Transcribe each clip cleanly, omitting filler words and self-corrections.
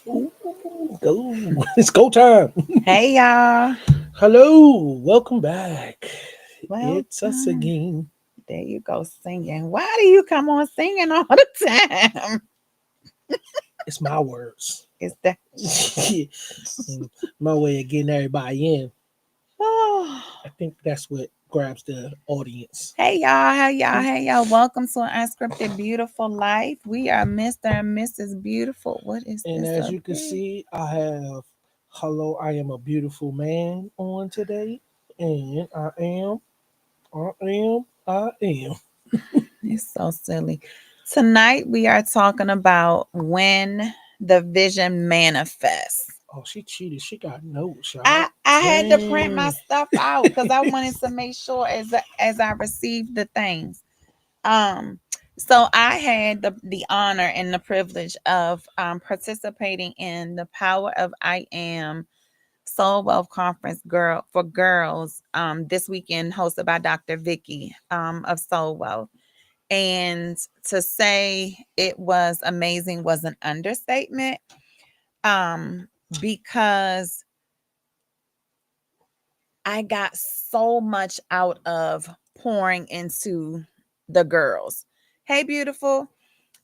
Ooh, go. It's go time. Hey y'all. Hello, welcome back. It's us Welcome. again. There you go singing. Why do you come on singing all the time? It's my words. Is that My way of getting everybody in. oh. I think that's what grabs the audience. Hey y'all, hey y'all. Welcome to An Unscripted Beautiful Life. We are Mr. and Mrs. Beautiful. What is And this as up you can here? see, I have Hello, I am a beautiful man on today. And I am. It's so silly. Tonight we are talking about when the vision manifests. Oh, she cheated. She got notes, y'all. I had to print my Dang. stuff out because I wanted to make sure as I received the things. Um, so I had the honor and the privilege of participating in the Power of I Am Soul Wealth Conference Girl for Girls this weekend, hosted by Dr. Vicky of Soul Wealth. And to say it was amazing was an understatement. Um, because I got so much out of pouring into the girls. Hey, beautiful.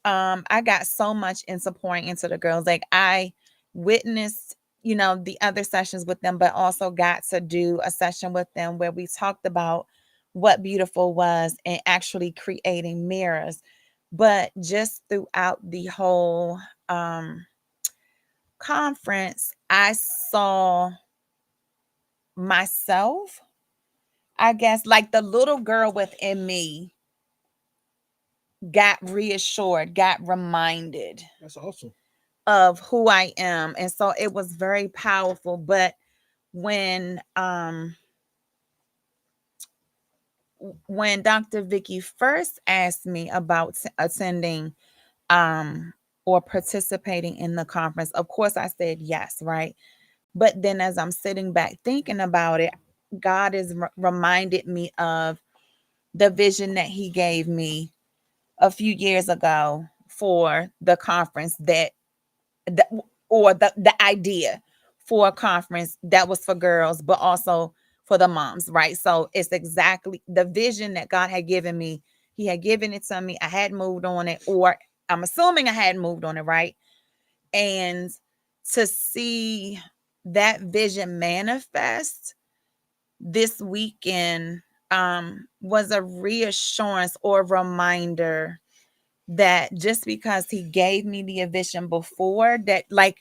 I got so much into pouring into the girls. Like I witnessed, the other sessions with them, but also got to do a session with them where we talked about what beautiful was and actually creating mirrors. But just throughout the whole conference, I saw myself, I guess, like the little girl within me got reassured, got reminded That's awesome. of who I am. And so it was very powerful. But when when Dr. Vicky first asked me about attending um or participating in the conference, of course I said yes, right? But then as I'm sitting back thinking about it, God has reminded me of the vision that he gave me a few years ago for the conference the, or the idea for a conference that was for girls, but also for the moms, right? So it's exactly the vision that God had given me. He had given it to me. I had moved on it, or I'm assuming I had moved on it, right? And to see that vision manifest this weekend was a reassurance or reminder that just because he gave me the vision before, that like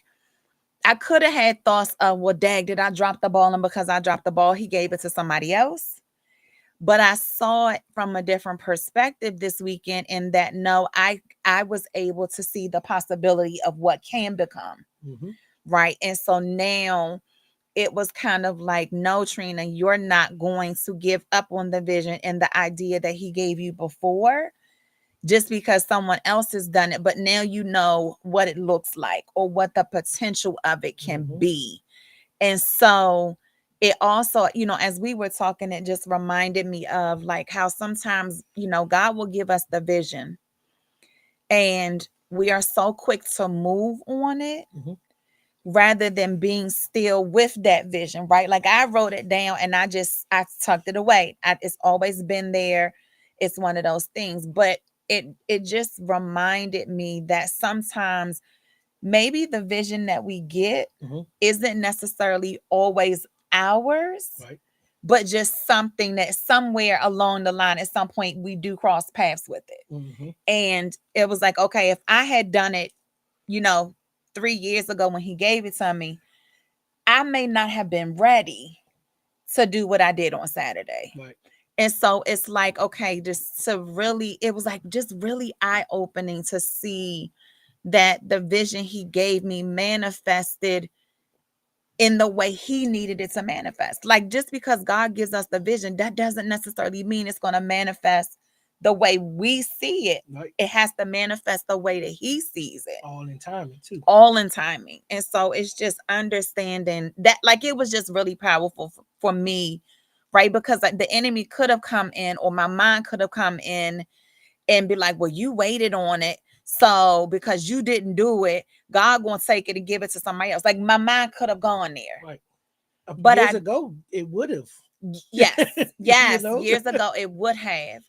I could have had thoughts of, well, dag, did I drop the ball? And because I dropped the ball, he gave it to somebody else. But I saw it from a different perspective this weekend in that no, I was able to see the possibility of what can become. Mm-hmm. Right. And so now it was kind of like, no, Trina, you're not going to give up on the vision and the idea that he gave you before just because someone else has done it, but now you know what it looks like or what the potential of it can Mm-hmm. be. And so it also, as we were talking, it just reminded me of like how sometimes, God will give us the vision and we are so quick to move on it Mm-hmm. rather than being still with that vision, right? Like I wrote it down and I tucked it away. It's always been there. It's one of those things, but it just reminded me that sometimes maybe the vision that we get Mm-hmm. isn't necessarily always ours, Right. but just something that somewhere along the line at some point we do cross paths with it. Mm-hmm. And it was like, okay, if I had done it, you know, 3 years ago when he gave it to me, I may not have been ready to do what I did on Saturday. Right. And so it's like, okay, just to really, it was like just really eye opening to see that the vision he gave me manifested in the way he needed it to manifest. Like just because God gives us the vision, that doesn't necessarily mean it's going to manifest the way we see it. Right. It has to manifest the way that he sees it, All in timing too. all in timing. And so it's just understanding that, like, it was just really powerful for me, right? Because like, the enemy could have come in, or my mind could have come in and be like, well, you waited on it, So because you didn't do it, God gonna take it and give it to somebody else. Like my mind could have gone there. Right. But Years I ago, it would have. yes, You yes, know? years ago it would have.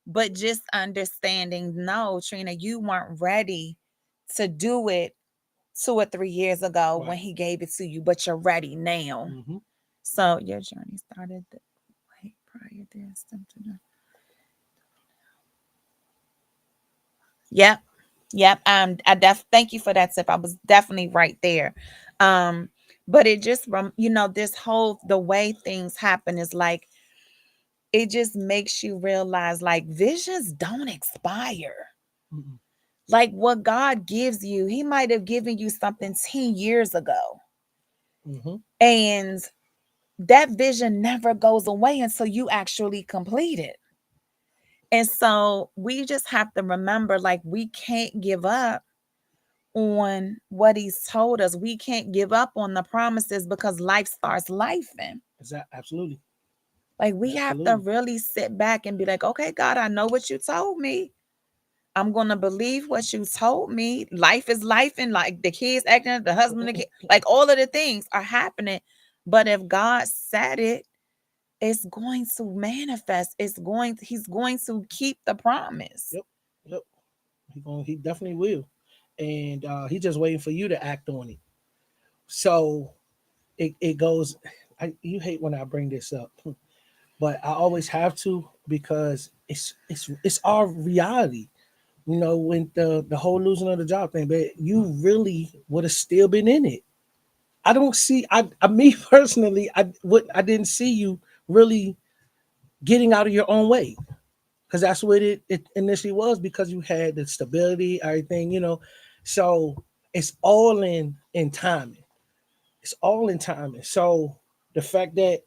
But just understanding, no, Trina, you weren't ready to do it 2 or 3 years ago when Right. he gave it to you, but you're ready now. Hmm. So your journey started way prior to this. Yep. Yep. Thank you for that tip. I was definitely right there. Um, but it just this whole the way things happen is like it just makes you realize like visions don't expire. Hmm. Like what God gives you, He might have given you something 10 years ago. Hmm. And that vision never goes away until you actually complete it. And so we just have to remember like we can't give up on what He's told us. We can't give up on the promises because life starts lifing. Absolutely. Like we have to Absolutely. really sit back and be like, okay, God, I know what you told me. I'm gonna believe what you told me. Life is life, and like the kids acting, up, the husband, the kid, like all of the things are happening. But if God said it, it's going to manifest. He's going to keep the promise. Yep. Yep. He definitely will. And he's just waiting for you to act on it. So it goes. You hate when I bring this up, but I always have to because it's our reality. You know, when the whole losing of the job thing, but you really would have still been in it. I don't see. I me personally, I didn't see you really getting out of your own way because that's what it initially was because you had the stability, everything, you know. So it's all in timing. It's all in timing. So the fact that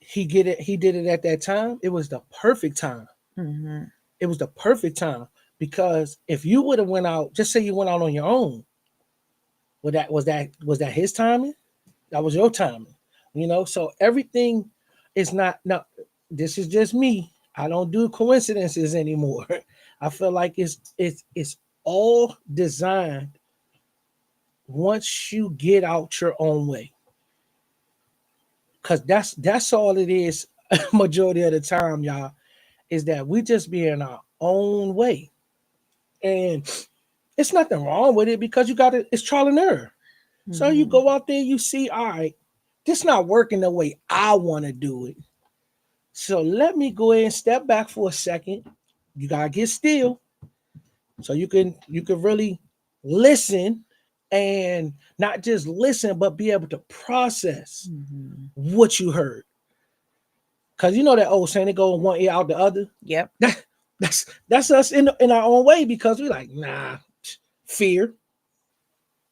he did it at that time, it was the perfect time. Mm-hmm. It was the perfect time because if you would have went out, just say you went out on your own, was that his timing? That was your timing. You know, so everything is not no. This is just me. I don't do coincidences anymore. I feel like it's all designed once you get out your own way. Cause that's all it is majority of the time, y'all, is that we just be in our own way. And it's nothing wrong with it because you got it's trial and error. So you Mm-hmm. go out there, you see, all right, this not working the way I want to do it. So let me go ahead and step back for a second. You gotta get still so you can really listen and not just listen, but be able to process Mm-hmm. what you heard. Cause you know that old saying, it go one ear out the other. Yep. That, that's us in our own way because we like, nah, fear.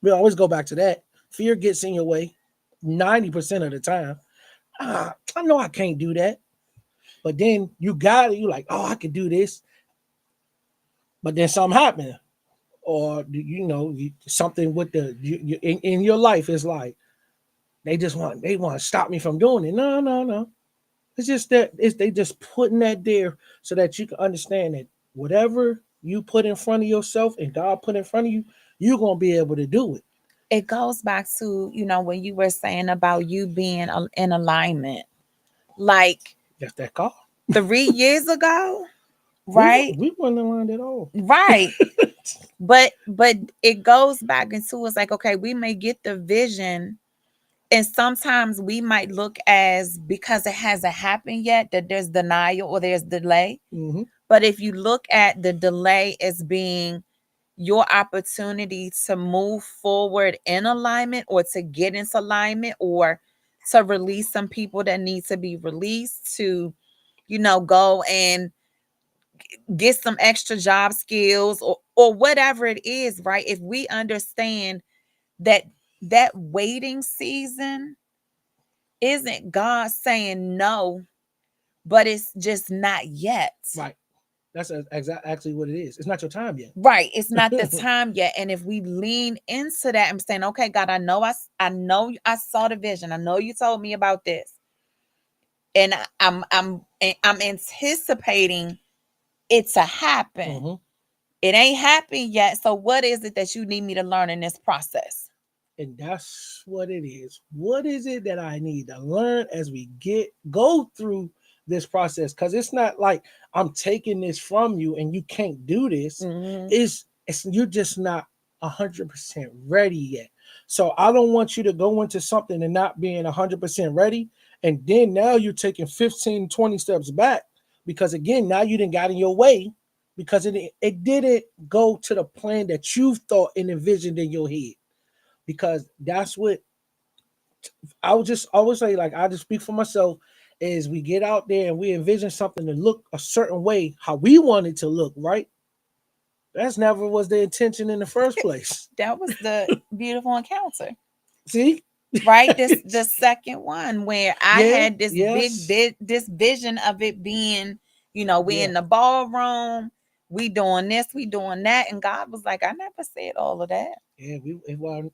We always go back to that. Fear gets in your way 90% of the time. I know I can't do that. But then you got it. You like, oh, I can do this. But then something happened. Or, something with in your life is like, they want to stop me from doing it. No, no, no. It's just that they just putting that there so that you can understand that whatever you put in front of yourself and God put in front of you, you're going to be able to do it. It goes back to, when you were saying about you being in alignment. Like That's that call. 3 years ago, We right? we weren't aligned at all. Right. But it goes back into it's like, okay, we may get the vision, and sometimes we might look as because it hasn't happened yet that there's denial or there's delay. Mm-hmm. But if you look at the delay as being your opportunity to move forward in alignment or to get into alignment or to release some people that need to be released to, go and get some extra job skills or whatever it is, right? If we understand that that waiting season isn't God saying no, but it's just not yet. Right. That's actually what it is. It's not your time yet. Right, it's not the time yet. And if we lean into that and saying, okay, God, I know I saw the vision. I know you told me about this. And I'm anticipating it to happen. Mm-hmm. It ain't happened yet. So what is it that you need me to learn in this process? And that's what it is. What is it that I need to learn as we go through this process? Because it's not like I'm taking this from you and you can't do this. Hmm. It's you're just not 100% ready yet. So I don't want you to go into something and not being 100% ready, and then now you're taking 15, 20 steps back because again now you didn't got in your way because it didn't go to the plan that you thought and envisioned in your head, because that's what I would just always say. Like, I just speak for myself, is we get out there and we envision something to look a certain way, how we want it to look, right? That's never was the intention in the first place. That was the beautiful encounter. See? Right, this the second one where I Yeah, had this yes, this vision of it being, we yeah, in the ballroom, we doing this, we doing that, and God was like, I never said all of that. yeah.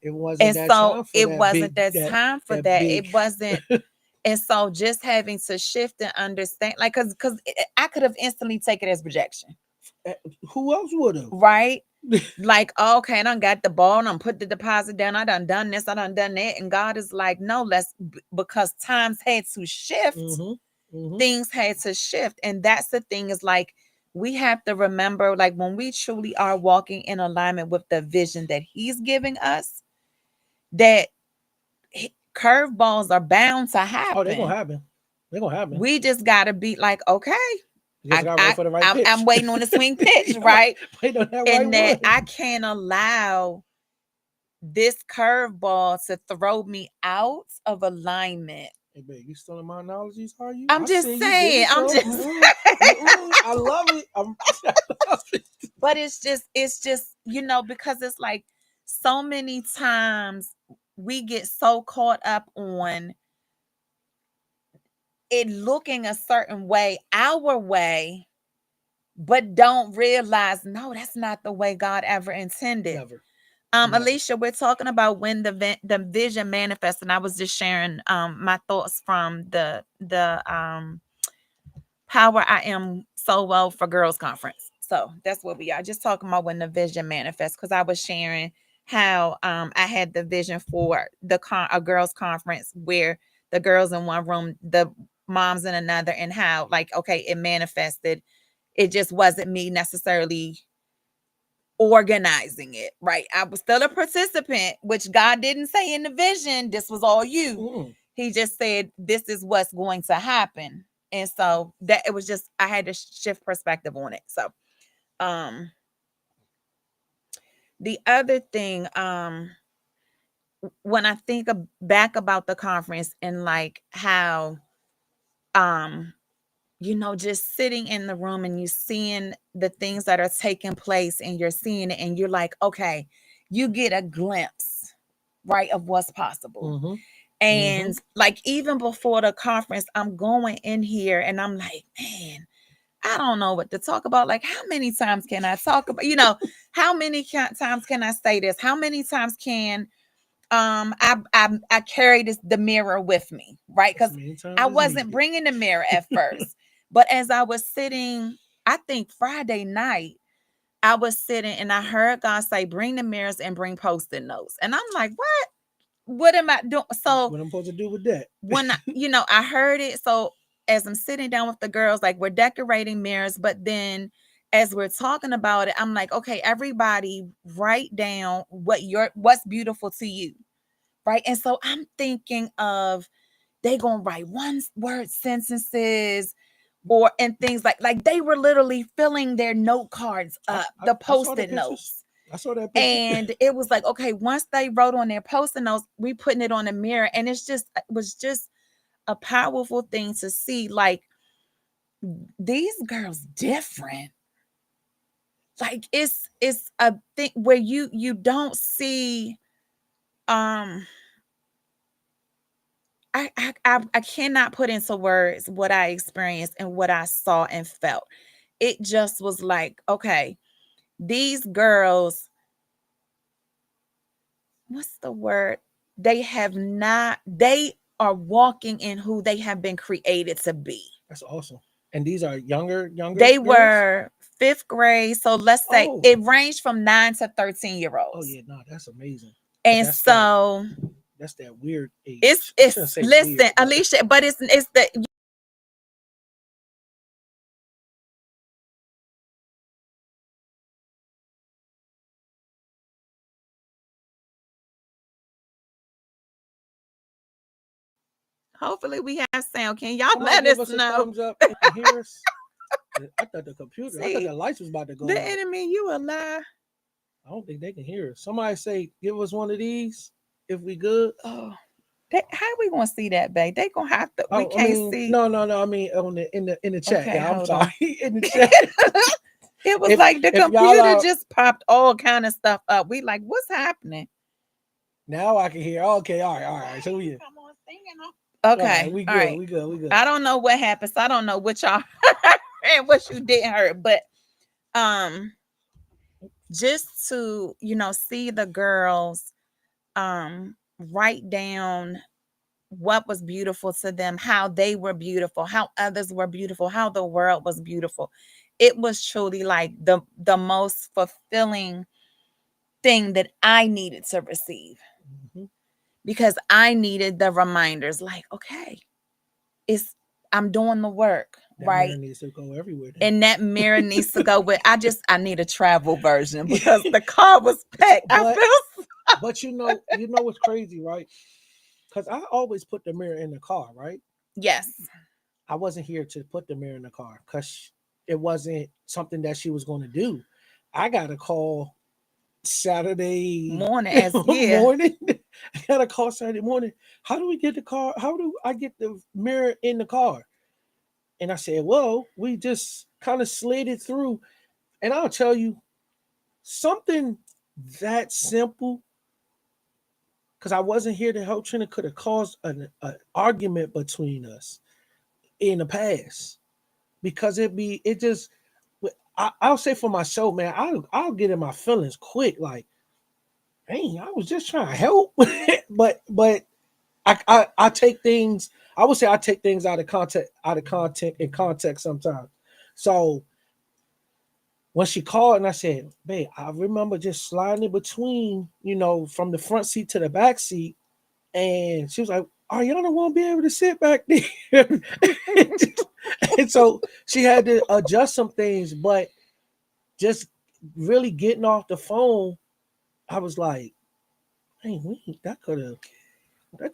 It wasn't And that so time for it that wasn't big that that time for that that. big. It wasn't. And so just having to shift and understand, like, because I could have instantly taken it as rejection, Who else would have? right? Like, okay, I done got the ball and I put the deposit down. I done this, I done that. And God is like, no, because times had to shift, Mm-hmm. Mm-hmm. things had to shift. And that's the thing, is like, we have to remember, like, when we truly are walking in alignment with the vision that He's giving us, that curveballs are bound to Oh, they're gonna happen. happen. They're gonna happen. We just gotta be like, okay, You just gotta wait for the right I'm pitch. waiting on the swing pitch, You gotta right? wait on that right And that one. I can't allow this curveball to throw me out of alignment. Hey, babe, you stealing my analogies? Are you? I'm I see just you getting saying, some. Mm-mm, mm-mm. I love it. I love it. but it's just, because it's like so many times we get so caught up on it looking a certain way, our way, but don't realize, no, that's not the way God ever intended. Never, never. Alicia, we're talking about when the vision manifests, and I was just sharing my thoughts from the Power I Am So Well for Girls Conference. So that's what we are just talking about, when the vision manifests, because I was sharing how I had the vision for a girls conference where the girls in one room, the moms in another, and how, like, okay, it manifested. It just wasn't me necessarily organizing it, right? I was still a participant, which God didn't say in the vision, this was all you. Mm-mm. He just said, this is what's going to happen. And so that it was just, I had to shift perspective on it. So, um, the other thing, when I think back about the conference and like how, um, just sitting in the room and you seeing the things that are taking place and you're seeing it and you're like, okay, you get a glimpse, right, of what's possible. Mm-hmm. Mm-hmm. And like, even before the conference, I'm going in here and I'm like, man, I don't know what to talk about. Like, how many times can I talk about, how many times can I say this? How many times can I carry the mirror with me, right? As Because many times I as wasn't needed. bringing the mirror at first, but as I was sitting, I think Friday night, I was sitting and I heard God say, "Bring the mirrors and bring post-it notes," and I'm like, "What? What am I doing?" So What I'm supposed to do with that? when I heard it, so as I'm sitting down with the girls, like, we're decorating mirrors, but then as we're talking about it, I'm like, okay, everybody write down what's beautiful to you, right? And so I'm thinking of, they gonna write one word sentences, or and things like they were literally filling their note cards I, up, I, the I saw the post-it pictures. notes. I saw that picture. And it was like, okay, once they wrote on their post-it notes, we putting it on the mirror. And it was just a powerful thing to see. Like, these girls different. Like, it's a thing where you don't see, um I cannot put into words what I experienced and what I saw and felt. It just was like, okay, these girls, what's the word? They are walking in who they have been created to be. That's awesome. And these are younger They girls. were fifth grade. So let's say Oh, it ranged from 9 to 13 year oh olds. yeah, no, that's amazing. Cause And so that's that weird it's age. I shouldn't it's say listen, weird, but Alicia, but it's the hopefully we have sound. Can y'all somebody let give us us a know? thumbs up and hear us. I thought the computer, I thought See, the lights was about to the go out. enemy, you a lie. I don't think they can hear us. Somebody say, give us one of these if we good. Oh, how we gonna see that, babe? They gonna have to. We Oh, I can't mean, see. no, no, no. I mean, on the chat. Okay, Yeah, I'm hold sorry. on. In the chat. It was If like the y'all computer are just popped all kind of stuff up. We like, what's happening? now, I can hear. Okay, all right, all right. So we, Come on, singing. all right, Okay, we all good, right. we good, we good. I don't know what happened. So I don't know what y'all and what you didn't hear, but um, just to see the girls write down what was beautiful to them, how they were beautiful, how others were beautiful, how the world was beautiful. It was truly like the most fulfilling thing that I needed to receive, Mm-hmm. because I needed the reminders like, okay, it's I'm doing the work, That mirror right? needs to go everywhere. Then. And that mirror needs to go with I need a travel version because the car was packed. I but feel but you know what's crazy, right? Because I always put the mirror in the car, right? yes. I wasn't here to put the mirror in the car because it wasn't something that she was going to do. I got a call Saturday Morning as yeah. morning. I got a call Saturday morning. How do we get the car? How do I get the mirror in the car? And I said, well, we just kind of slid it through. And I'll tell you something that simple, because I wasn't here to help Trina, could have caused an argument between us in the past. Because it just, I'll say for myself, man, I'll get in my feelings quick. Like, dang, I was just trying to help. but I take things. I would say I take things out of content and context sometimes. So when she called and I said, "Babe, I remember just sliding in between, from the front seat to the back seat," and she was like, "Ariana won't be able to sit back there," and so she had to adjust some things. But just really getting off the phone, I was like, "Hey, that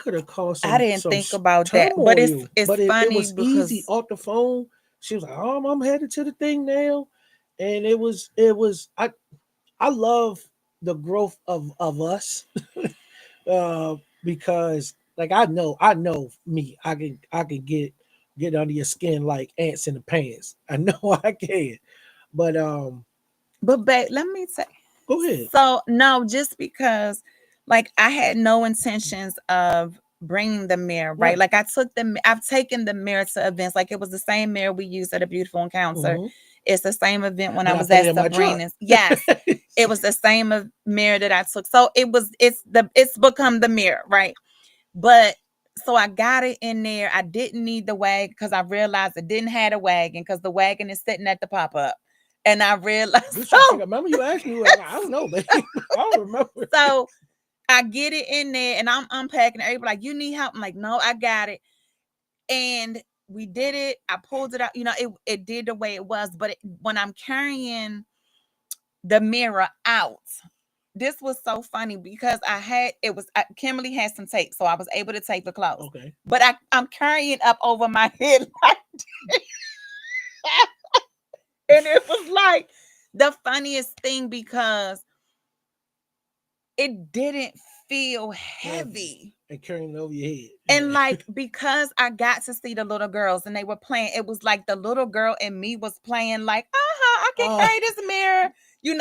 could have caused I some didn't some think about that, but it's turmoil." it's But it funny was easy because off the phone. She was like, "Oh, I'm headed to the thing now," and it was I love the growth of us, uh, because like I know me. I can get under your skin like ants in the pants. I know I can. But but babe, let me say go ahead. so no, just because like I had no intentions of bringing the mirror, right? Right. Like I've taken the mirror to events. Like it was the same mirror we used at a beautiful encounter. Hmm. It's the same event when I And I was put it at in my truck. Sabrina's. Yes. It was the same mirror that I took. So it's become the mirror, right? But so I got it in there. I didn't need the wagon because I realized it didn't have a wagon because the wagon is sitting at the pop up. And I realized We was trying to so figure. Remember you asked me? I don't know, babe. I don't remember. so I get it in there and I'm unpacking. Everybody like, you need help? I'm like, no, I got it. And we did it. I pulled it out. It did the way it was. But when I'm carrying the mirror out, this was so funny because Kimberly had some tape, so I was able to tape it close. Okay. But I'm carrying it up over my head like, and it was like the funniest thing because it didn't feel Heavy heavy. and carrying it over your head. And Yeah. like because I got to see the little girls and they were playing, it was like the little girl and me was playing like, I can Uh, carry this mirror,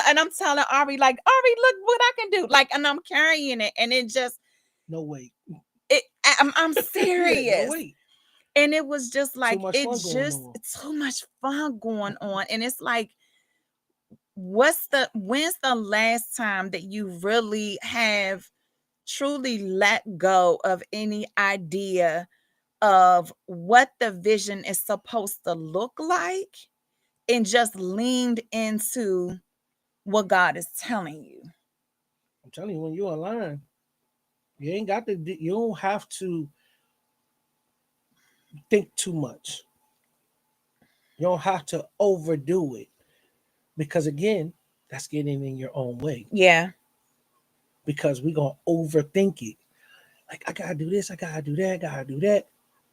and I'm telling Ari like, Ari, look what I can do, like, and I'm carrying it, and it just no weight. I'm Yeah, no serious, weight. and it was just Too like much fun going on. too much fun going on, and it's like, when's the last time that you really have truly let go of any idea of what the vision is supposed to look like and just leaned into what God is telling you. I'm telling you, when you're online, you ain't got to. You don't have to think too much. You don't have to overdo it because again, that's getting in your own way. Yeah. Because we're gonna overthink it. Like I gotta do this, I gotta do that, gotta do that.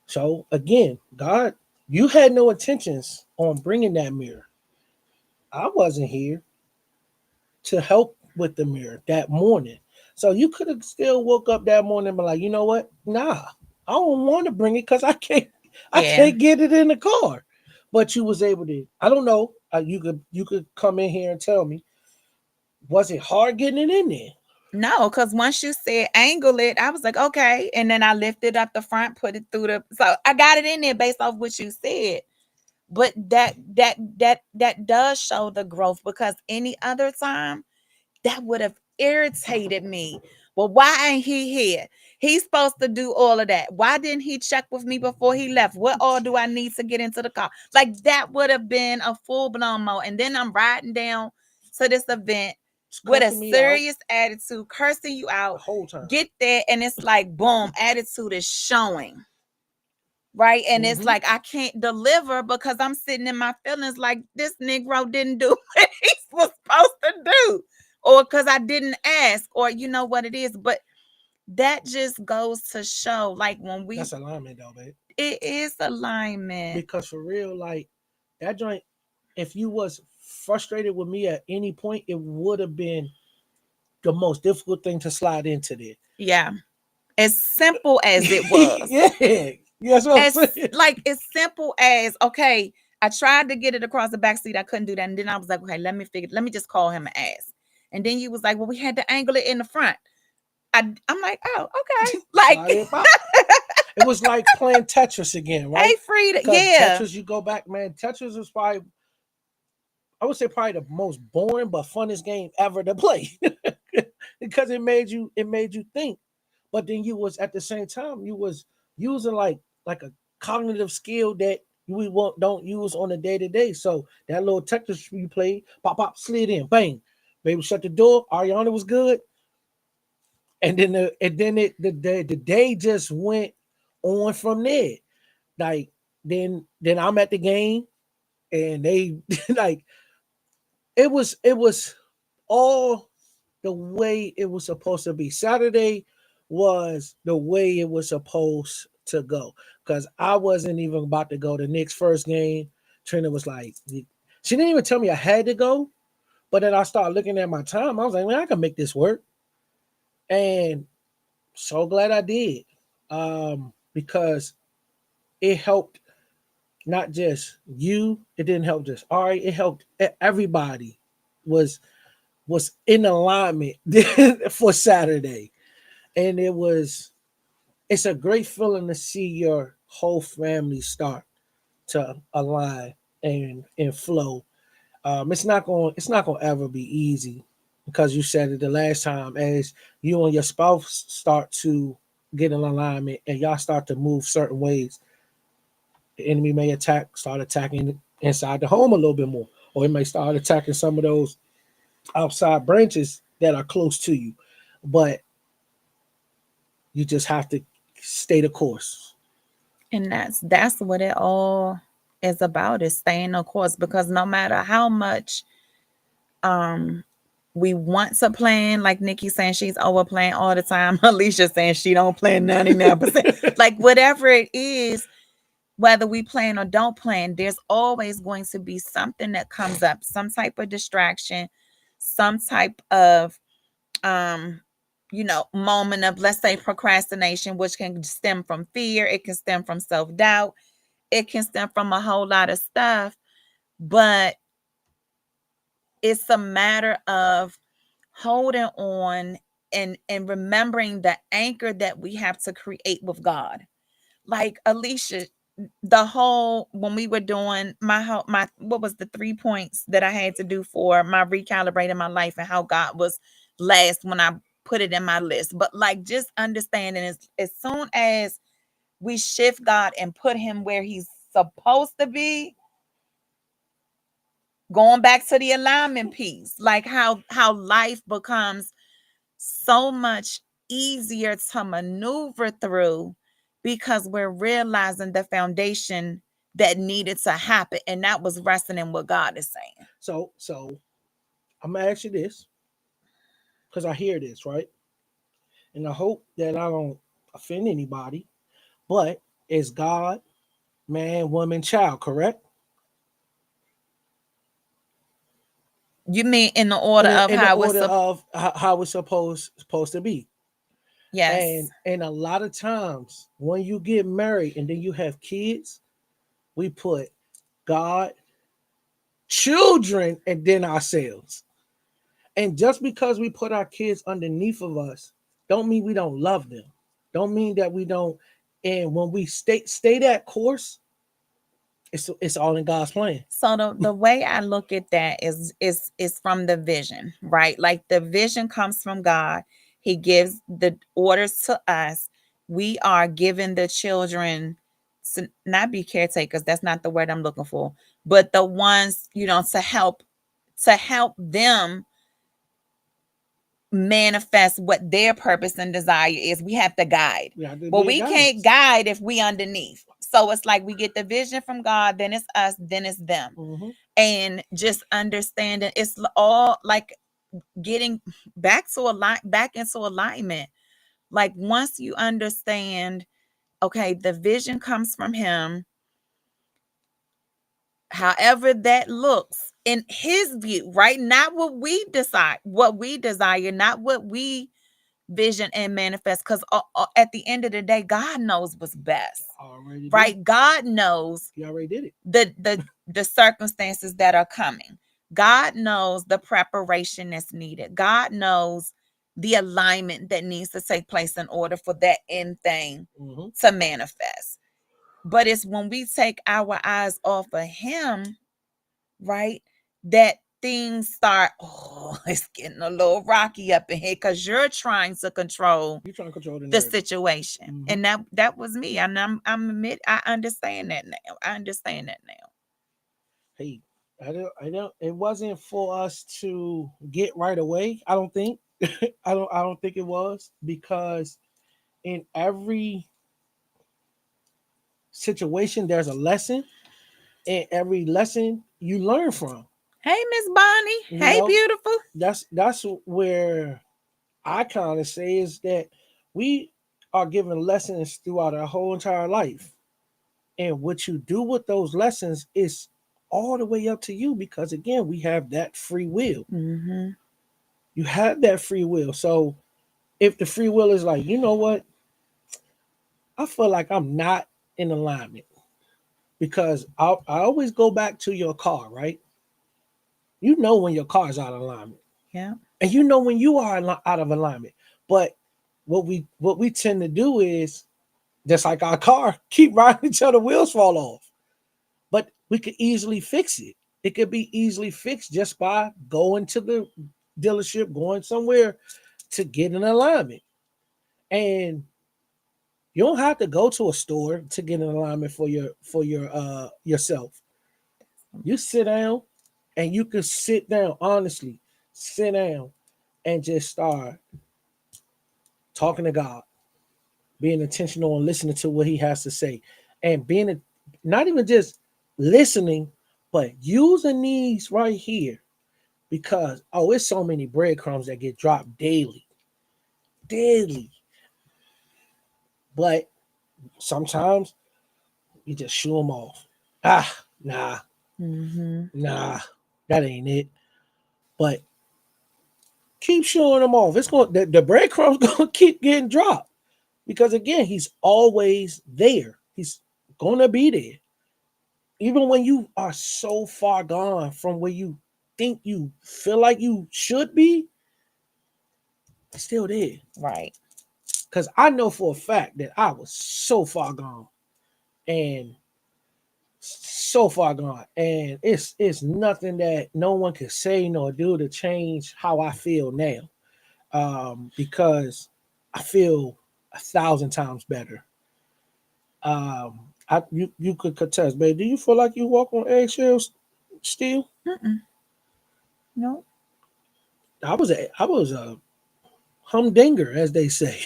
So again, God, you had no intentions on bringing that mirror. I wasn't here to help with the mirror that morning. So you could have still woke up that morning and be like, you know what? Nah, I don't want to bring it because I Yeah. can't get it in the car. But you was able to. I don't know. You could come in here and tell me, was it hard getting it in there? No, because once you said angle it, I was like, okay. And then I lifted up the front, put it through the, so I got it in there based off what you said. But that does show the growth, because any other time that would have irritated me. Well, why ain't he here? He's supposed to do all of that. Why didn't he check with me before he left? What all do I need to get into the car? Like that would have been a full blown mo. And then I'm riding down to this event It's with a cussing me out serious attitude, cursing you the out. whole time. Get there, and it's like, boom, attitude is showing. Right. And it's Mm-hmm. like I can't deliver because I'm sitting in my feelings like this Negro didn't do what he was supposed to do. Or because I didn't ask, or you know what it is. But that just goes to show, like when we, That's alignment though, babe. it is alignment. Because for real, like that joint, if you was frustrated with me at any point, it would have been the most difficult thing to slide into there. Yeah. As simple as it was. Yeah. That's what I'm As saying. like as simple as, okay, I tried to get it across the back seat. I couldn't do that. And then I was like, okay, let me just call him and ask. And then you was like, well, we had to angle it in the front. I'm like, oh, okay. Like, Slide it pop. It was like playing Tetris again, hey, right? Frida, Because yeah, Tetris, you go back, man. Tetris was probably, I would say, probably the most boring but funnest game ever to play, because it made you think. But then you was at the same time you was using like a cognitive skill that we won't don't use on a day to day. So that little Tetris you played, pop pop, slid in, bang, baby, shut the door. Ariana was good, and then the day just went on from there. Like then I'm at the game and they like it was all the way it was supposed to be. Saturday was the way it was supposed to go because I wasn't even about to go to Nick's first game. Trina was like, she didn't even tell me I had to go, but then I started looking at my time. I was like, man, I can make this work, and so glad I did, because it helped not just you. It didn't help just Ari. It helped everybody was was in alignment for Saturday, and it's a great feeling to see your whole family start to align and flow. It's not going to ever be easy because you said it the last time. As you and your spouse start to get in alignment and y'all start to move certain ways, the enemy may start attacking inside the home a little bit more, or it may start attacking some of those outside branches that are close to you. But you just have to stay the course. and that's what it all is about, is staying the course. Because no matter how much um we want to plan, like Nikki saying she's over playing all the time, Alicia saying she don't plan 99%, like whatever it is, whether we plan or don't plan, there's always going to be something that comes up, some type of distraction, some type of um moment of, let's say, procrastination, which can stem from fear, it can stem from self-doubt, it can stem from a whole lot of stuff. But it's a matter of holding on and remembering the anchor that we have to create with God. Like Alicia, the whole, when we were doing my what was the 3 points that I had to do for my recalibrating my life, and how God was last when I put it in my list. But like, just understanding, as soon as we shift God and put him where he's supposed to be, Going back to the alignment piece, like how life becomes so much easier to maneuver through because we're realizing the foundation that needed to happen, and that was resting in what God is saying. So I'm gonna ask you this because I hear this right, and I hope that I don't offend anybody. But is God man, woman, child correct? You mean in the order of In the how it's order of how it's supposed to be. yes. And a lot of times when you get married and then you have kids, we put God, children, and then ourselves. And just because we put our kids underneath of us, don't mean we don't love them. Don't mean that we don't. And when we stay that course, it's all in God's plan. So the way I look at that is from the vision, right? Like the vision comes from God. He gives the orders to us. We are given the children to not be caretakers. That's not the word I'm looking for, but the ones, to help them manifest what their purpose and desire is. We have to guide. We have to Well, be a we can't guidance. guide if we underneath. So it's like we get the vision from God, then it's us, then it's them. Mm-hmm. And just understanding it's all like getting back into alignment. Like once you understand, okay, the vision comes from him, however that looks in his view, right? Not what we decide, what we desire, not what we vision and manifest, because at the end of the day, God knows what's best, Already did. right? God knows He already did it. the circumstances that are coming. God knows the preparation that's needed. God knows the alignment that needs to take place in order for that end thing Mm-hmm. to manifest. But it's when we take our eyes off of him, right, that things start, oh, it's getting a little rocky up in here because you're trying to control You're trying to control the the narrative. situation. Mm-hmm. And that was me. And I understand that now. I understand that now. Hey, I don't. It wasn't for us to get right away. I don't think. I don't think it was because in every situation there's a lesson, and every lesson you learn from. Hey, Miss Bonnie. You Hey, know, beautiful. that's where I kind of say is that we are given lessons throughout our whole entire life, and what you do with those lessons is all the way up to you because again we have that free will. Mm-hmm. You have that free will. So if the free will is like, you know what, I feel like I'm not in alignment because I always go back to your car, right? You know when your car is out of alignment, Yeah. and you know when you are out of alignment. But what we tend to do is just like our car, keep riding until the wheels fall off. But we could easily fix it. It could be easily fixed just by going to the dealership, going somewhere to get an alignment. And you don't have to go to a store to get an alignment for your yourself. You sit down and you can sit down honestly, sit down and just start talking to God, being intentional and listening to what He has to say, and not even just listening, but using these right here because it's so many breadcrumbs that get dropped daily. But sometimes you just shoo them off. Nah, Mm-hmm. nah, that ain't it. But keep showing them off. It's going the breadcrumbs gonna keep getting dropped because again, he's always there. He's gonna be there, even when you are so far gone from where you think you feel like you should be. It's still there. Right. Because I know for a fact that I was so far gone, and so far gone, and it's nothing that no one can say nor do to change how I feel now. Because I feel 1,000 times better. I you could contest, babe. Do you feel like you walk on eggshells still. Mm-mm. No. I was a humdinger, as they say.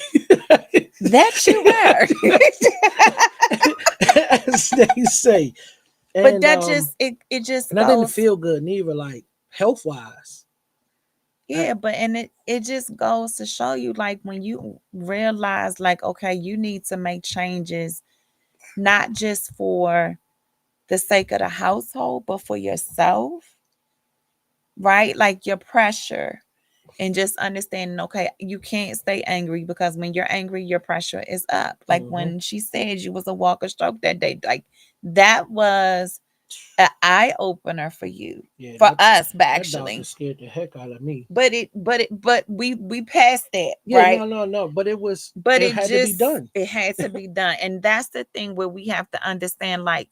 That you were. As they say. But And that just it just and I didn't goes. feel good neither, like health wise. Yeah, but and it just goes to show you, like, when you realize, like, okay, you need to make changes, not just for the sake of the household, but for yourself, right? Like your pressure, and just understanding, okay, you can't stay angry, because when you're angry, your pressure is up. Like Hmm. when she said you was a walker stroke that day, like that was an eye opener for you, Yeah, for us, that doctor actually. scared the heck out of me. But we passed that, Yeah, right? no, no, no. But But it had to be done. it had to be done. And that's the thing where we have to understand, like,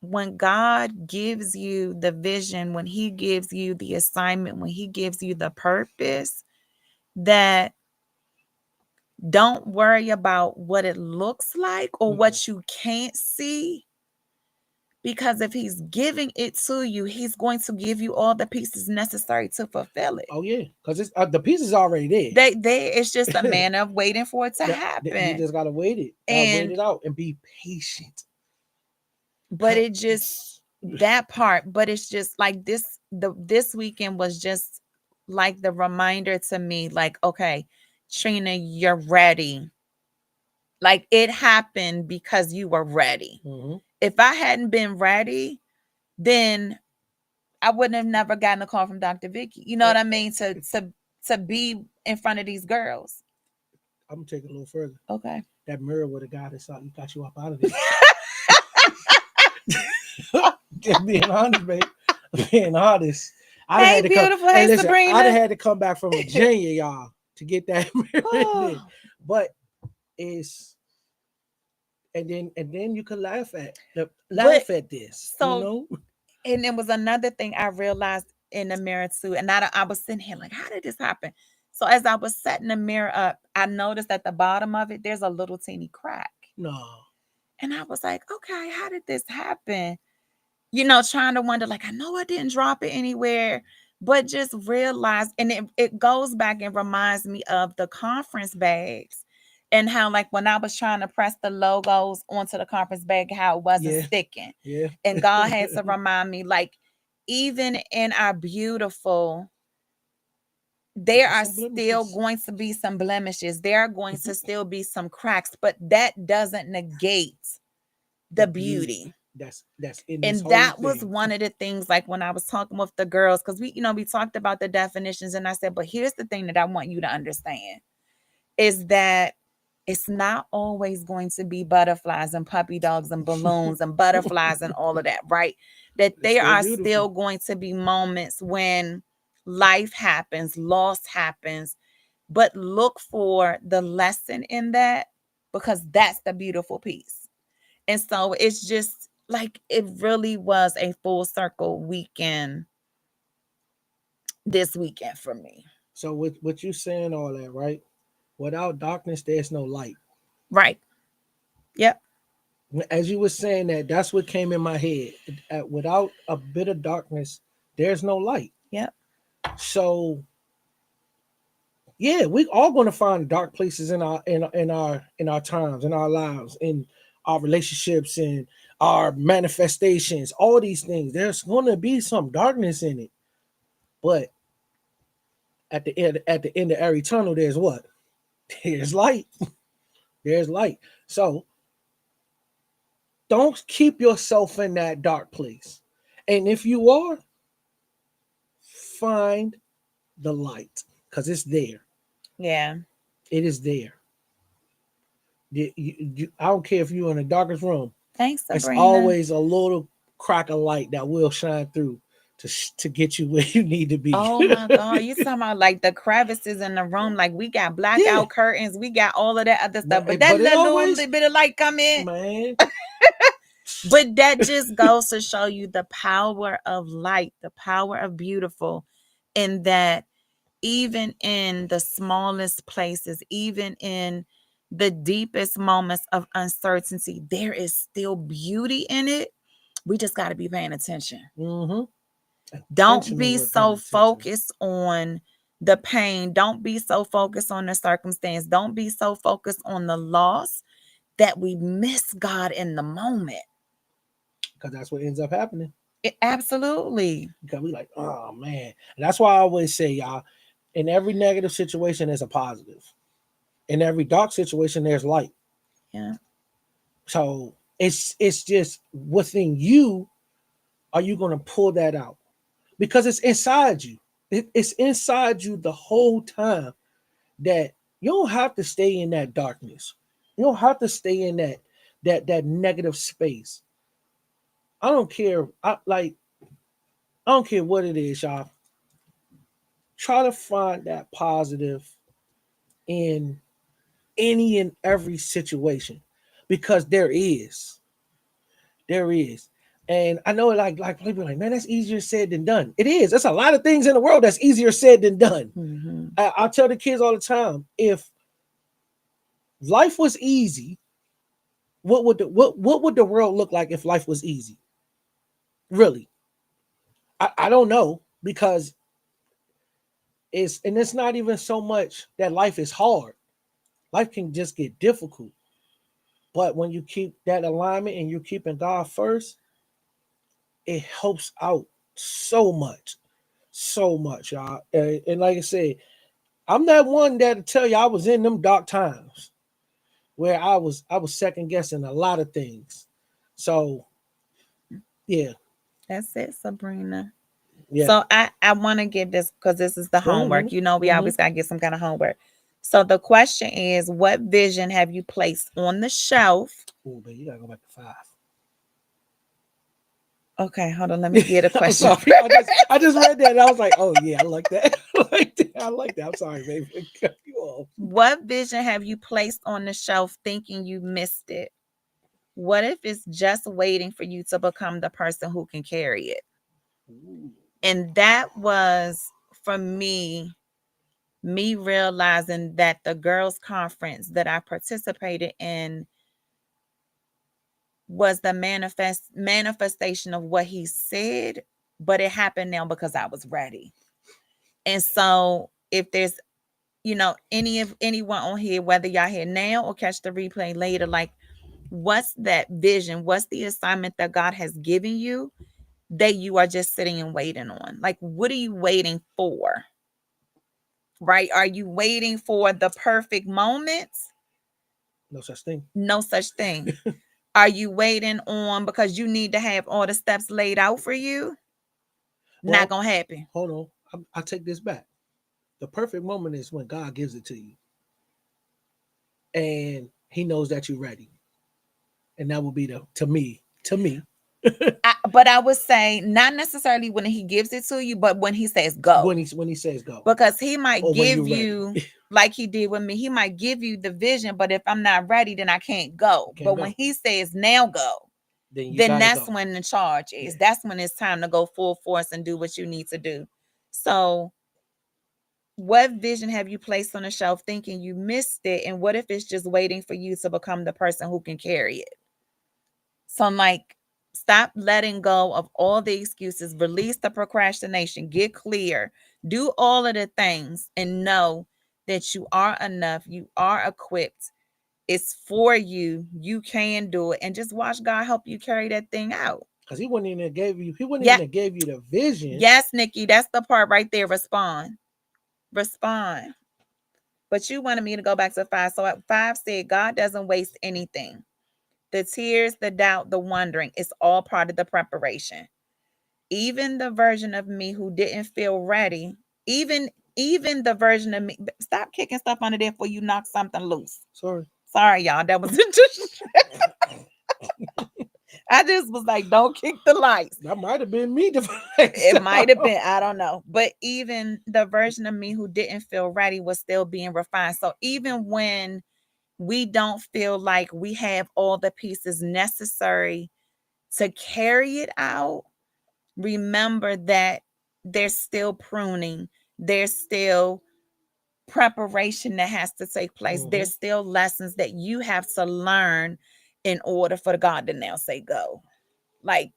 when God gives you the vision, when he gives you the assignment, when he gives you the purpose, that don't worry about what it looks like or Mm-mm. what you can't see, because if he's giving it to you, he's going to give you all the pieces necessary to fulfill it. Oh yeah, because it's the piece is already They it's just a there. matter of waiting for it to You happen. just gotta wait it. Gotta wait And it out and be patient. but it just, that part, but it's just like this weekend was just like the reminder to me, like, okay, Trina, you're ready. Like, it happened because you were ready. Hmm. If I hadn't been ready, then I wouldn't have never gotten a call from Dr. Vicky. You know what I mean? To be in front of these girls. I'm gonna take it a little further. Okay. That mirror would have got you up out of there. Just being honest, babe. Being honest. I'd have Hey, had to come. beautiful. Hey, Hey, listen, I'd have Sabrina. had to come back from Virginia, y'all, to get that mirror in there. Oh, But it's and then you could but laugh at this, you so, know? and it was another thing I realized in the mirror too. And I was sitting here like, how did this happen? So as I was setting the mirror up, I noticed at the bottom of it, there's a little teeny crack. No. And I was like, okay, how did this happen? You know, trying to wonder, like, I know I didn't drop it anywhere, but just realize, and it goes back and reminds me of the conference bags, and how, like, when I was trying to press the logos onto the conference bag, how it wasn't Yeah, sticking. yeah. And God had to remind me, like, even in our beautiful, there There's are some still blemishes. going to be some blemishes. There are going to Mhm. still be some cracks, but that doesn't negate The the beauty beauty. that's in this And whole that was thing. one of the things, like, when I was talking with the girls, because we talked about the definitions, and I said, but here's the thing that I want you to understand, is that it's not always going to be butterflies and puppy dogs and balloons and butterflies and all of that, right? That It's there still are beautiful. still going to be moments when life happens, loss happens, but look for the lesson in that, because that's the beautiful piece. And so it's just like, it really was a full circle weekend this weekend for me. So with what you saying all that, right? Without darkness, there's no light. Right. Yep. As you were saying that, that's what came in my head. Without a bit of darkness, there's no light. Yep. So yeah, we all going to find dark places in our times, in our lives, in our relationships, and our manifestations. All these things, there's going to be some darkness in it. But at the end of every tunnel, there's what? There's light. There's light. So don't keep yourself in that dark place. And if you are, find the light because it's there. Yeah. It is there. I don't care if you're in the darkest room. Thanks, It's Sabrina. always a little crack of light that will shine through to get you where you need to be. Oh my God. You talking about, like, the crevices in the room? Like, we got Yeah, blackout curtains, we got all of that other stuff. But that but it little always, bit of light come in. man. But that just goes to show you the power of light, the power of beautiful, in that even in the smallest places, even in the deepest moments of uncertainty, there is still beauty in it. We just got to be paying attention. Mm-hmm. Don't Intentional be with paying so attention. focused on the pain. Don't be so focused on the circumstance. Don't be so focused on the loss that we miss God in the moment. Because that's what ends up happening. Absolutely. Because we like, oh man. And that's why I always say, y'all, in every negative situation, there's a positive. In every dark situation, there's light. Yeah. So it's just within you. Are you going to pull that out? Because it's inside you. It's inside you the whole time. That you don't have to stay in that darkness. You don't have to stay in that negative space. I don't care. I don't care what it is, y'all. Try to find that positive in any and every situation because there is. And I know like people are like, man, that's easier said than done. It is. There's a lot of things in the world that's easier said than done. Mm-hmm. I tell the kids all the time, if life was easy, what would the world look like if life was easy? Really, I don't know because it's not even so much that life is hard. Life can just get difficult. But when you keep that alignment and you're keeping God first, it helps out so much, y'all. And like I said, I'm that one that'll tell you I was in them dark times where I was second guessing a lot of things. So yeah, That's it, Sabrina. yeah. So I want to give this because this is the Go ahead, homework. honey. You know, we Mm-hmm. always got to get some kind of homework. So the question is, what vision have you placed on the shelf? Oh, but you gotta go back to 5. Okay, hold on. Let me get a I'm question. sorry. I just read that and I was like, oh yeah, I like that. I like that. I like that. I'm sorry, baby. Cut you off. What vision have you placed on the shelf thinking you missed it? What if it's just waiting for you to become the person who can carry it? Ooh. And that was for me realizing that the girls' conference that I participated in was the manifestation of what he said, but it happened now because I was ready. And so if there's anyone on here, whether y'all here now or catch the replay later, like what's that vision? What's the assignment that God has given you that you are just sitting and waiting on? Like, what are you waiting for? Right? Are you waiting for the perfect moments? No such thing. No such thing. Are you waiting on because you need to have all the steps laid out for you? Not Well, gonna happen. hold on. I take this back. The perfect moment is when God gives it to you, and He knows that you're ready, and that will be the to me But I would say not necessarily when he gives it to you, but when he says go. when He says go, Because he might or when you're give ready. you, like he did with me, he might give you the vision, but if I'm not ready, then I can't You go. can't But when go. he says now go, Then you then gotta that's go. when the charge is. Yeah. That's when it's time to go full force and do what you need to do. So, what vision have you placed on the shelf thinking you missed it? And what if it's just waiting for you to become the person who can carry it? So I'm like, stop letting go of all the excuses, release the procrastination, get clear, do all of the things, and know that you are enough, you are equipped. It's for you. You can do it. And just watch God help you carry that thing out. Because he wouldn't Yeah. even have gave you the vision. Yes, Nikki, that's the part right there. Respond. Respond. But you wanted me to go back to 5. So at 5 said, God doesn't waste anything. The tears, the doubt, the wondering, it's all part of the preparation. Even the version of me who didn't feel ready, even the version of me, stop kicking stuff under there before you knock something loose. Sorry. Sorry, y'all. That was I just was like, don't kick the lights. That might have been me the It next might have time. been, I don't know. But even the version of me who didn't feel ready was still being refined. So even when we don't feel like we have all the pieces necessary to carry it out, remember that there's still pruning, there's still preparation that has to take place, Mm-hmm. there's still lessons that you have to learn in order for God to now say go. Like,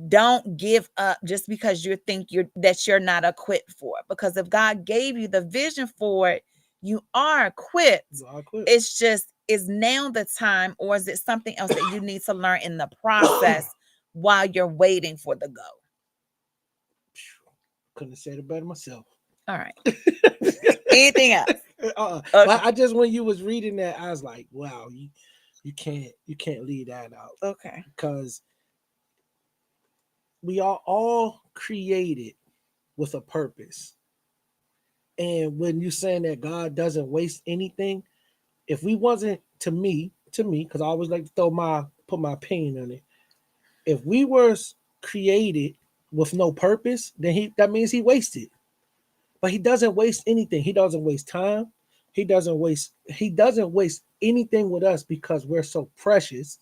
don't give up just because you think you're not equipped for it. Because if God gave you the vision for it, you are equipped. You are equipped. It's just, is now the time, or is it something else that you need to learn in the process while you're waiting for the go? Couldn't have said it better myself. All right. Anything else? But Okay. I just, when you was reading that, I was like, wow, you can't leave that out, Okay. because we are all created with a purpose. And when you're saying that God doesn't waste anything, if we wasn't, to me, because I always like to put my opinion on it. If we were created with no purpose, then that means he wasted. But he doesn't waste anything. He doesn't waste time. He doesn't waste anything with us, because we're so precious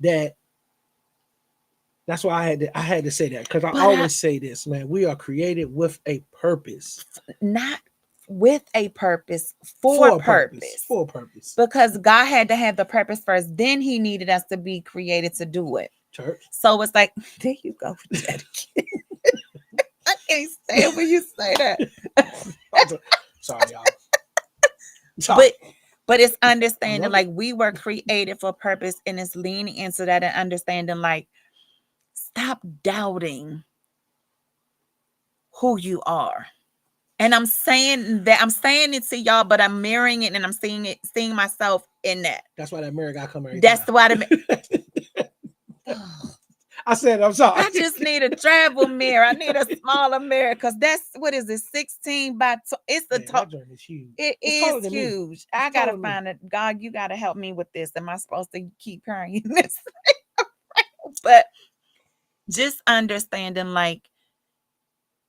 that that's why I had to say that, because I But I, always say this, man. We are created with a purpose, not with a purpose, for for a purpose, purpose. for a purpose. Because God had to have the purpose first. Then he needed us to be created to do it. Church. So it's like, there you go with that again. I can't stand when you say that. Sorry, y'all. Sorry. But it's I understanding, love like, it. we were created for purpose, and it's leaning into that and understanding, like, stop doubting who you are. And I'm saying it to y'all, but I'm mirroring it, and I'm seeing myself in that. That's why that mirror got to come every That's time. why I said, I'm sorry. I just need a travel mirror. I need a smaller mirror, because that's, what is it, 16 by it's the Man, that top. joint is huge. It It's is taller than me. huge. It's I gotta taller than me. find it. God, you gotta help me with this. Am I supposed to keep carrying this? But just understanding, like,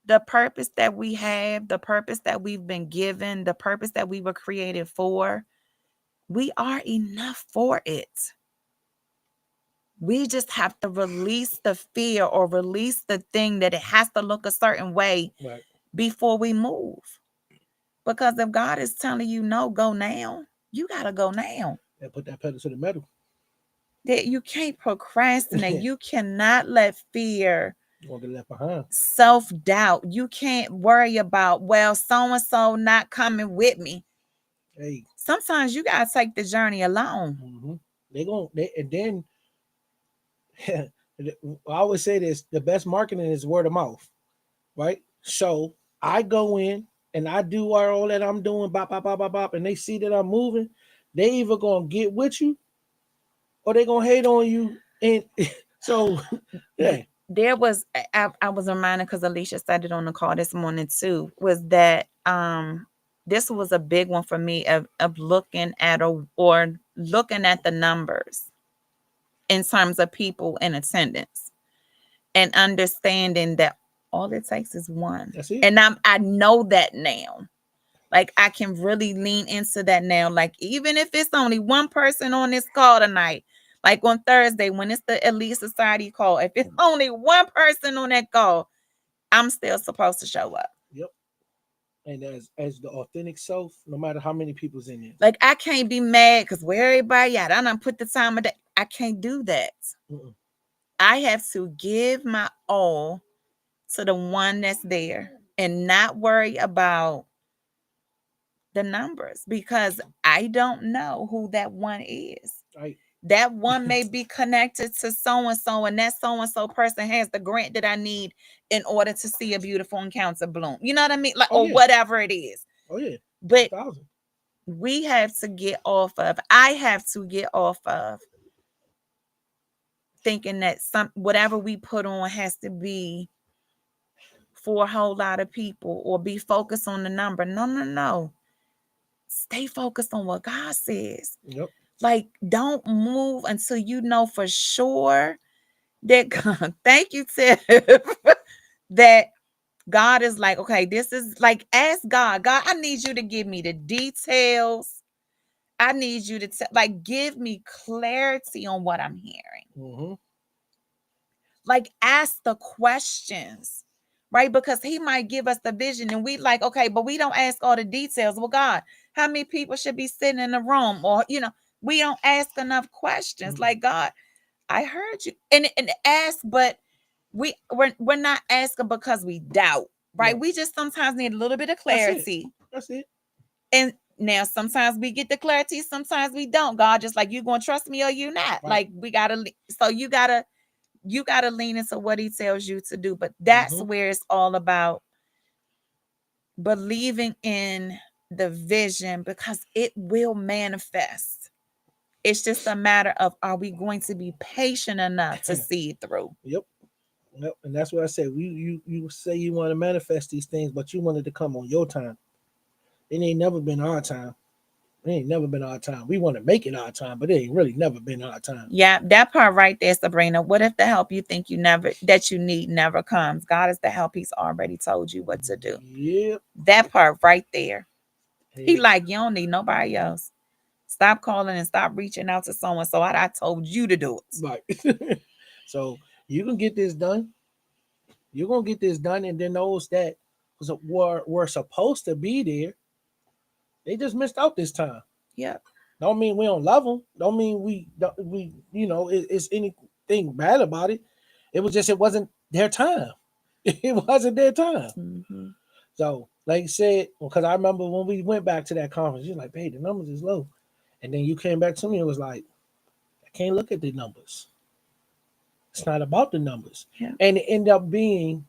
the purpose that we have, the purpose that we've been given, the purpose that we were created for, we are enough for it. We just have to release the fear, or release the thing that it has to look a certain way Right. before we move. Because if God is telling you no, go now, you gotta go now. And put that pedal to the metal. That you can't procrastinate. You You cannot let fear, won't get left behind. self-doubt, you can't worry about, well, so and so not coming with me. Hey. Sometimes you gotta take the journey alone. Mm-hmm. And then I always say this: the best marketing is word of mouth, right? So I go in and I do all that I'm doing, bop, bop, bop, bop, bop, and they see that I'm moving. They either gonna get with you, or they gonna hate on you. And so, yeah, There was, I was reminded, because Alicia said it on the call this morning too, was that this was a big one for me, of looking at, or looking at the numbers in terms of people in attendance, and understanding that all it takes is one. that's it. And I know that now. Like, I can really lean into that now. Like, even if it's only one person on this call tonight, like on Thursday when it's the Elite Society call, if it's only one person on that call, I'm still supposed to show up. Yep. And as the authentic self, no matter how many people's in there. Like, I can't be mad because where everybody at? I done put the time of day. I can't do that. Mm-mm. I have to give my all to the one that's there, and not worry about the numbers, because I don't know who that one is. Right. That one may be connected to so and so, and that so and so person has the grant that I need in order to see a beautiful encounter bloom. You know what I mean? Like, Oh or yeah. whatever it is. Oh yeah. But 1,000. we have to get off of, I have to get off of thinking that whatever we put on has to be for a whole lot of people, or be focused on the number. No, no, no. Stay focused on what God says. Yep. Like, don't move until you know for sure that God, thank you, Tiff, that God is like, okay, this is like, ask God, I need you to give me the details. I need you to like, give me clarity on what I'm hearing. Mm-hmm. Like, ask the questions, right? Because he might give us the vision, and we like, okay, but we don't ask all the details. Well, God, how many people should be sitting in the room? Or, we don't ask enough questions. Mm-hmm. Like, God, I heard you. And ask, but we're not asking because we doubt, right? No, We just sometimes need a little bit of that's it. clarity. That's it. And now sometimes we get the clarity, sometimes we don't. God just like, you gonna trust me or you not? Right. Like we gotta so you gotta lean into what he tells you to do. But that's Mm-hmm. where it's all about believing in the vision because it will manifest. It's just a matter of, are we going to be patient enough to see it through? Yep. Yep. And that's what I said. You say you want to manifest these things, but you wanted to come on your time. It ain't never been our time. It ain't never been our time. We want to make it our time, but it ain't really never been our time. Yeah, that part right there, Sabrina. What if the help you think you never that you need never comes? God is the help. He's already told you what to do. Yep. That part right there. He Hey. like, you don't need nobody else. Stop calling and stop reaching out to someone. So I told you to do it. Right. So you can get this done. You're gonna get this done, and then those that were supposed to be there, they just missed out this time. Yep. Don't mean we don't love them. Don't mean we it's anything bad about it. It was just it wasn't their time. It wasn't their time. Mm-hmm. So like you said, because I remember when we went back to that conference, you're like, "Hey, the numbers is low," and then you came back to me and was like, "I can't look at the numbers. It's not about the numbers," Yeah. and it ended up being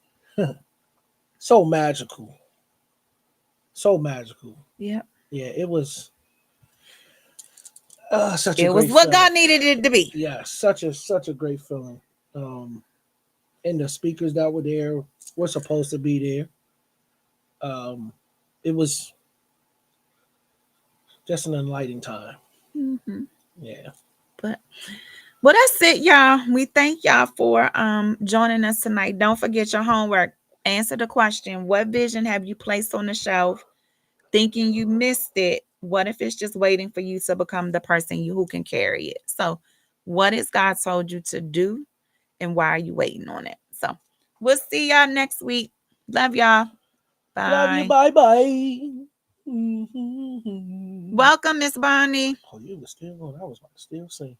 so magical, so magical. Yep. Yeah, it was such a It was great what feeling. God needed it to be. Yeah, such a great feeling. Um, and the speakers that were there were supposed to be there. Um, it was just an enlightening time. Mm-hmm. Yeah. But well, that's it, y'all. We thank y'all for joining us tonight. Don't forget your homework. Answer the question: what vision have you placed on the shelf, thinking you missed it? What if it's just waiting for you to become the person you who can carry it? So, what has God told you to do, and why are you waiting on it? So, we'll see y'all next week. Love y'all. Love you. Bye. Bye bye. Mm-hmm. Welcome, Miss Bonnie. Oh, you was still on. I was about to still sing.